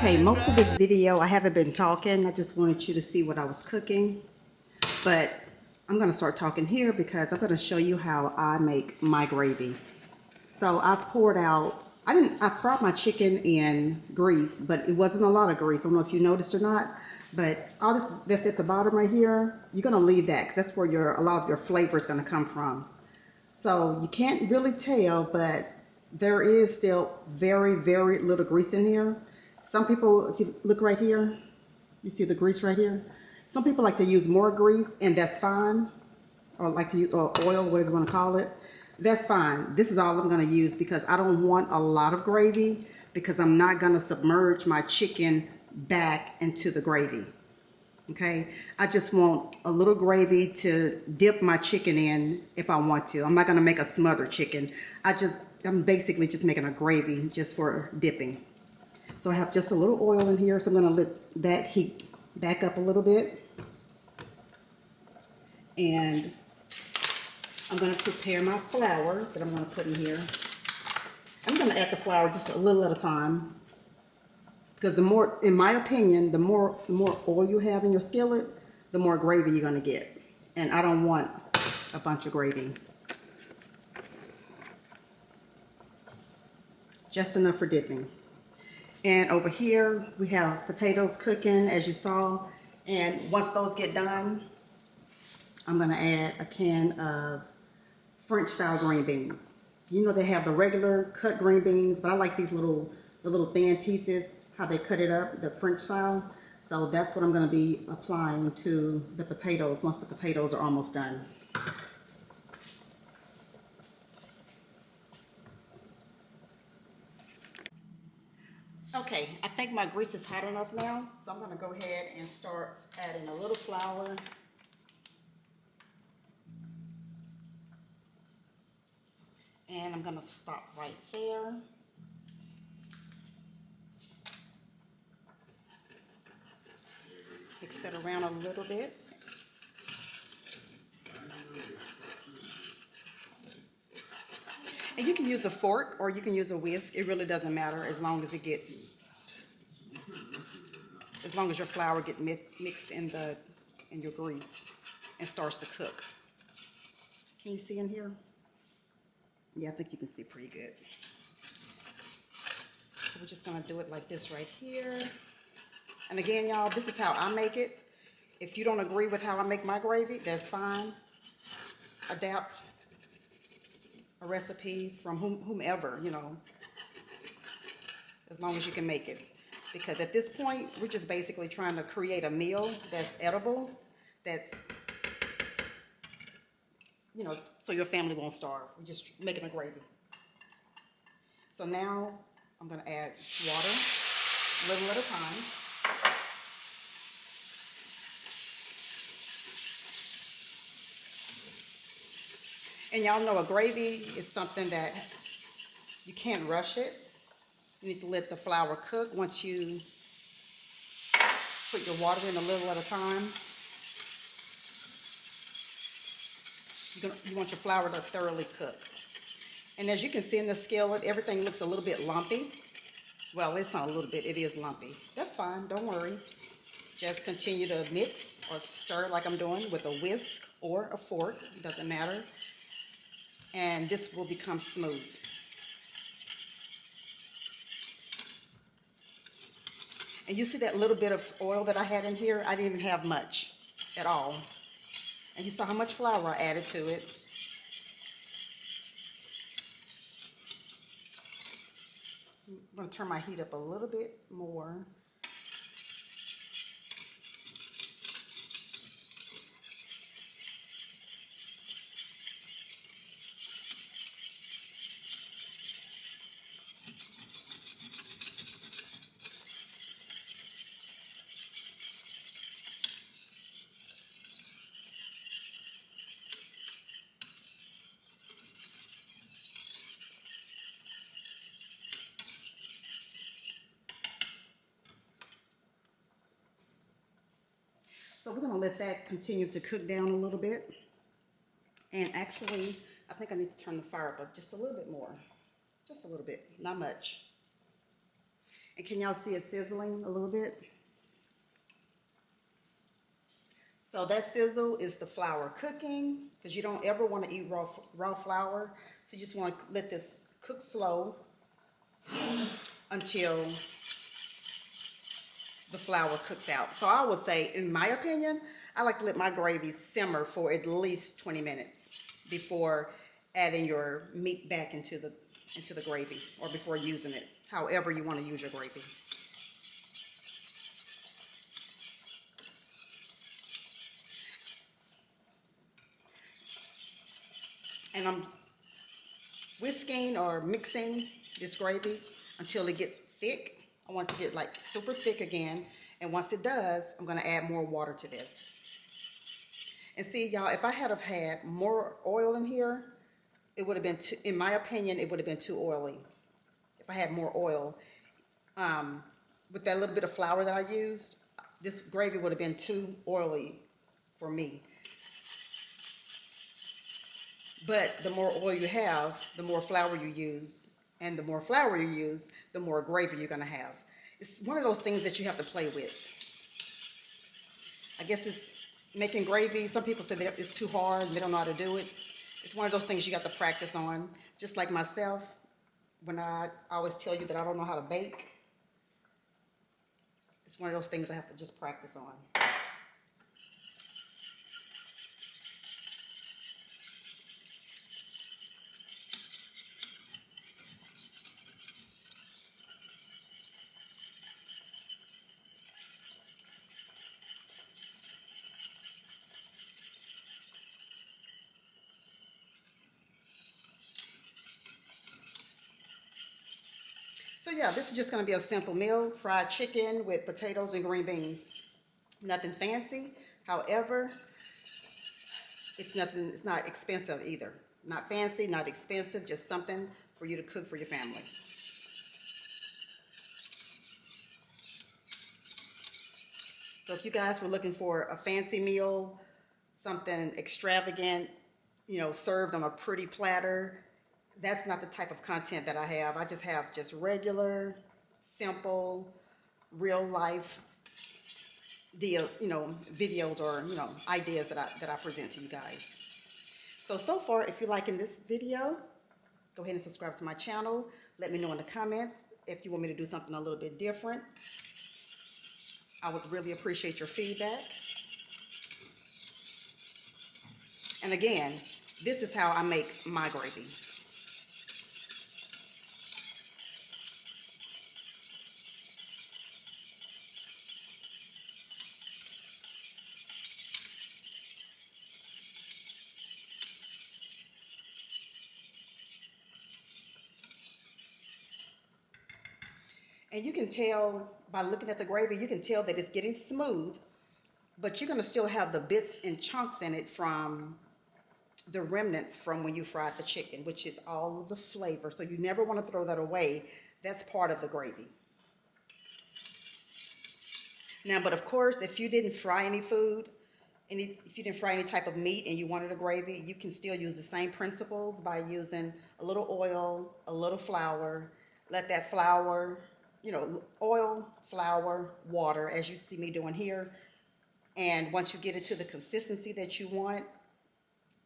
Okay, most of this video I haven't been talking. I just wanted you to see what I was cooking. But I'm going to start talking here because I'm going to show you how I make my gravy. So I poured out, I fried my chicken in grease, but it wasn't a lot of grease. I don't know if you noticed or not, but all this that's at the bottom right here, you're going to leave that because that's where a lot of your flavor is going to come from. So you can't really tell, but there is still very, very little grease in here. Some people, if you look right here, you see the grease right here. Some people like to use more grease, and that's fine. Or like to use oil, whatever you want to call it. That's fine. This is all I'm going to use because I don't want a lot of gravy because I'm not going to submerge my chicken back into the gravy. Okay, I just want a little gravy to dip my chicken in if I want to. I'm not going to make a smothered chicken. I'm basically just making a gravy just for dipping. So I have just a little oil in here, so I'm going to let that heat back up a little bit. And I'm going to prepare my flour that I'm going to put in here. I'm going to add the flour just a little at a time. Because the more, in my opinion, the more oil you have in your skillet, the more gravy you're going to get. And I don't want a bunch of gravy. Just enough for dipping. And over here, we have potatoes cooking, as you saw. And once those get done, I'm going to add a can of French-style green beans. You know they have the regular cut green beans, but I like these the little thin pieces, how they cut it up, the French style. So that's what I'm going to be applying to the potatoes once the potatoes are almost done. Okay, I think my grease is hot enough now, so I'm going to go ahead and start adding a little flour. And I'm going to stop right there. Mix that around a little bit. And you can use a fork or you can use a whisk. It really doesn't matter as long as your flour gets mixed in your grease and starts to cook. Can you see in here? Yeah, I think you can see pretty good. So we're just gonna do it like this right here. And again, y'all, this is how I make it. If you don't agree with how I make my gravy, that's fine. Adapt a recipe from whomever, you know, as long as you can make it. Because at this point, we're just basically trying to create a meal that's edible, that's, you know, so your family won't starve. We're just making a gravy. So now I'm going to add water, a little at a time. And y'all know a gravy is something that you can't rush it. You need to let the flour cook. Once you put your water in a little at a time, you want your flour to thoroughly cook. And as you can see in the skillet, everything looks a little bit lumpy. Well, it's not a little bit, it is lumpy. That's fine, don't worry. Just continue to mix or stir like I'm doing with a whisk or a fork, it doesn't matter. And this will become smooth. And you see that little bit of oil that I had in here? I didn't even have much at all. And you saw how much flour I added to it. I'm going to turn my heat up a little bit more. So we're going to let that continue to cook down a little bit. And actually, I think I need to turn the fire up just a little bit more. Just a little bit, not much. And can y'all see it sizzling a little bit? So that sizzle is the flour cooking, because you don't ever want to eat raw flour. So you just want to let this cook slow until the flour cooks out. So I would say, in my opinion, I like to let my gravy simmer for at least 20 minutes before adding your meat back into the gravy, or before using it, however you want to use your gravy. And I'm whisking or mixing this gravy until it gets thick. I want it to get like super thick again. And once it does, I'm gonna add more water to this. And see, y'all, if I had have had more oil in here, it would have been too, in my opinion, it would have been too oily. If I had more oil, with that little bit of flour that I used, this gravy would have been too oily for me. But the more oil you have, the more flour you use. And the more flour you use, the more gravy you're going to have. It's one of those things that you have to play with. I guess it's making gravy. Some people say that it's too hard and they don't know how to do it. It's one of those things you got to practice on. Just like myself, when I always tell you that I don't know how to bake, it's one of those things I have to just practice on. So yeah, this is just going to be a simple meal, fried chicken with potatoes and green beans. Nothing fancy. However, it's not expensive either. Not fancy, not expensive, just something for you to cook for your family. So if you guys were looking for a fancy meal, something extravagant, served on a pretty platter, that's not the type of content that I have. I just have just regular, simple, real life deals, videos or, ideas that I present to you guys. So far, if you're liking this video, go ahead and subscribe to my channel. Let me know in the comments if you want me to do something a little bit different. I would really appreciate your feedback. And again, this is how I make my gravy. And you can tell by looking at the gravy, you can tell that it's getting smooth, but you're going to still have the bits and chunks in it from the remnants from when you fried the chicken, which is all of the flavor. So you never want to throw that away. That's part of the gravy. Now, but of course, if you didn't fry any food, if you didn't fry any type of meat and you wanted a gravy, you can still use the same principles by using a little oil, a little flour. Let that flour, oil, flour, water, as you see me doing here. And once you get it to the consistency that you want,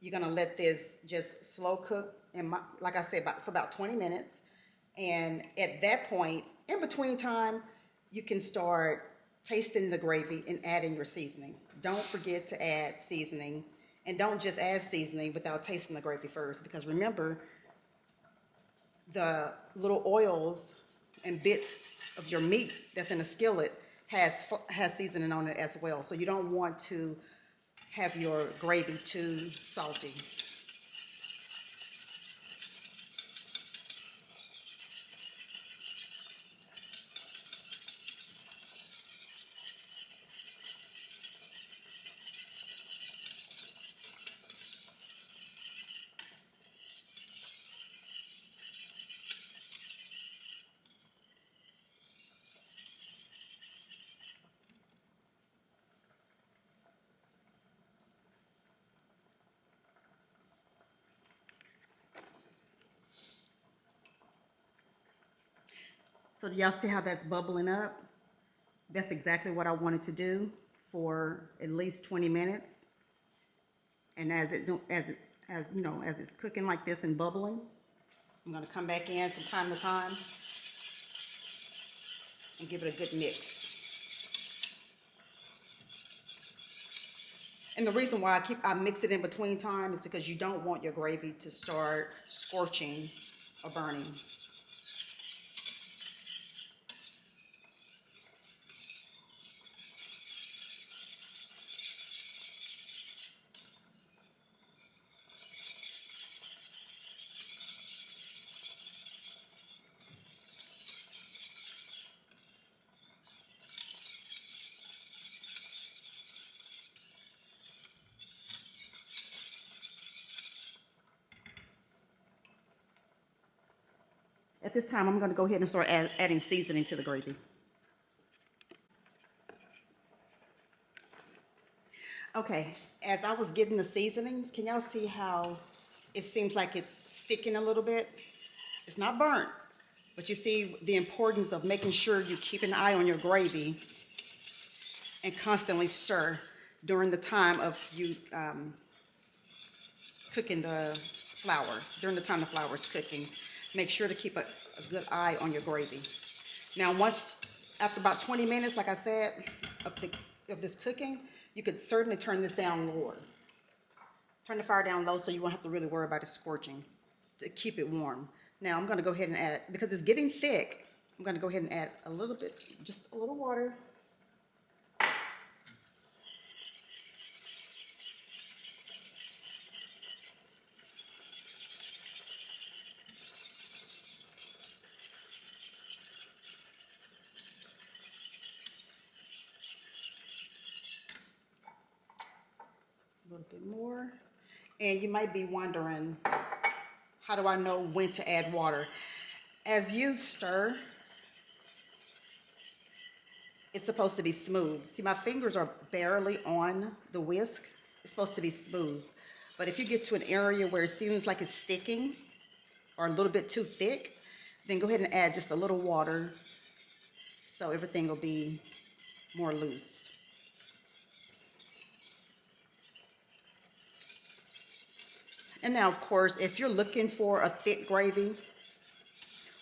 you're going to let this just slow cook, like I said, for about 20 minutes. And at that point, in between time, you can start tasting the gravy and adding your seasoning. Don't forget to add seasoning. And don't just add seasoning without tasting the gravy first. Because remember, the little oils and bits of your meat that's in the skillet has seasoning on it as well. So you don't want to have your gravy too salty. So do y'all see how that's bubbling up? That's exactly what I wanted to do for at least 20 minutes. And as it's cooking like this and bubbling, I'm going to come back in from time to time and give it a good mix. And the reason why I mix it in between time is because you don't want your gravy to start scorching or burning. At this time, I'm going to go ahead and start adding seasoning to the gravy. Okay, as I was getting the seasonings, can y'all see how it seems like it's sticking a little bit? It's not burnt, but you see the importance of making sure you keep an eye on your gravy and constantly stir during the time of you cooking the flour. During the time the flour is cooking, make sure to keep a good eye on your gravy. Now, after about 20 minutes, like I said, of this cooking, you could certainly turn this down lower. Turn the fire down low so you won't have to really worry about it scorching, to keep it warm. Now I'm going to go ahead and add, because it's getting thick, I'm going to go ahead and add a little bit, just a little water. A little bit more. And you might be wondering, how do I know when to add water? As you stir, it's supposed to be smooth. See, my fingers are barely on the whisk. It's supposed to be smooth. But if you get to an area where it seems like it's sticking or a little bit too thick, then go ahead and add just a little water so everything will be more loose. And now, of course, if you're looking for a thick gravy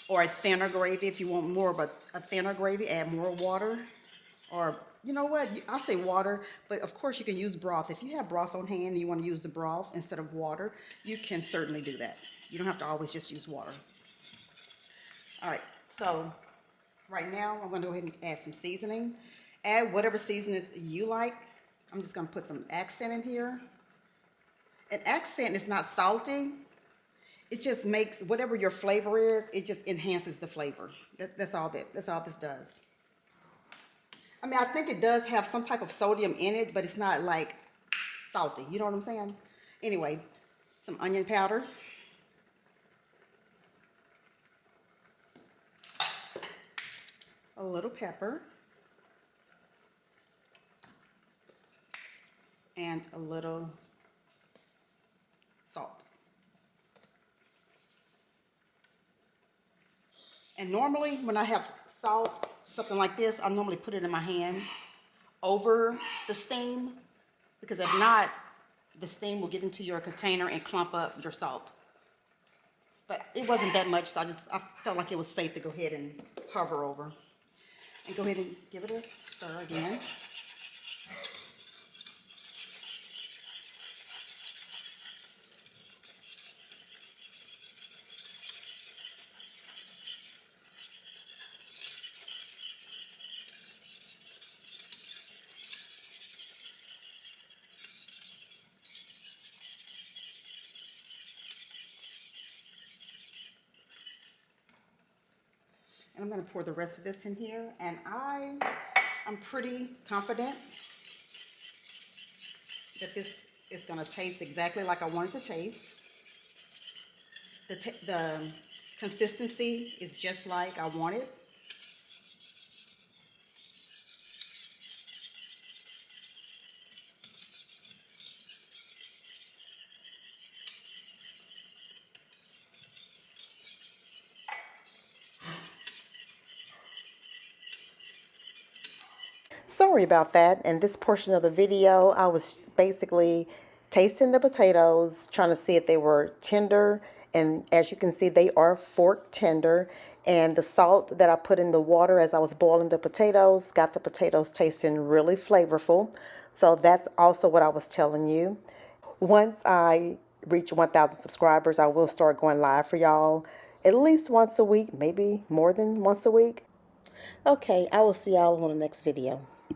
or a thinner gravy, if you want more of a thinner gravy, add more water. Or, you know what, I'll say water, but of course you can use broth. If you have broth on hand and you want to use the broth instead of water, you can certainly do that. You don't have to always just use water. All right, so right now I'm going to go ahead and add some seasoning. Add whatever seasoning you like. I'm just going to put some accent in here. An accent is not salty. It just makes whatever your flavor is, it just enhances the flavor. That's all this does. I mean, I think it does have some type of sodium in it, but it's not like salty. You know what I'm saying? Anyway, some onion powder. A little pepper. And a little salt. And normally when I have salt, something like this, I normally put it in my hand over the steam, because if not, the steam will get into your container and clump up your salt. But it wasn't that much, so I felt like it was safe to go ahead and hover over. And go ahead and give it a stir again. And I'm going to pour the rest of this in here. And I'm pretty confident that this is going to taste exactly like I want it to taste. The consistency is just like I want it. Sorry about that. In this portion of the video, I was basically tasting the potatoes, trying to see if they were tender. And as you can see, they are fork tender. And the salt that I put in the water as I was boiling the potatoes got the potatoes tasting really flavorful. So that's also what I was telling you. Once I reach 1,000 subscribers, I will start going live for y'all at least once a week, maybe more than once a week. Okay, I will see y'all on the next video.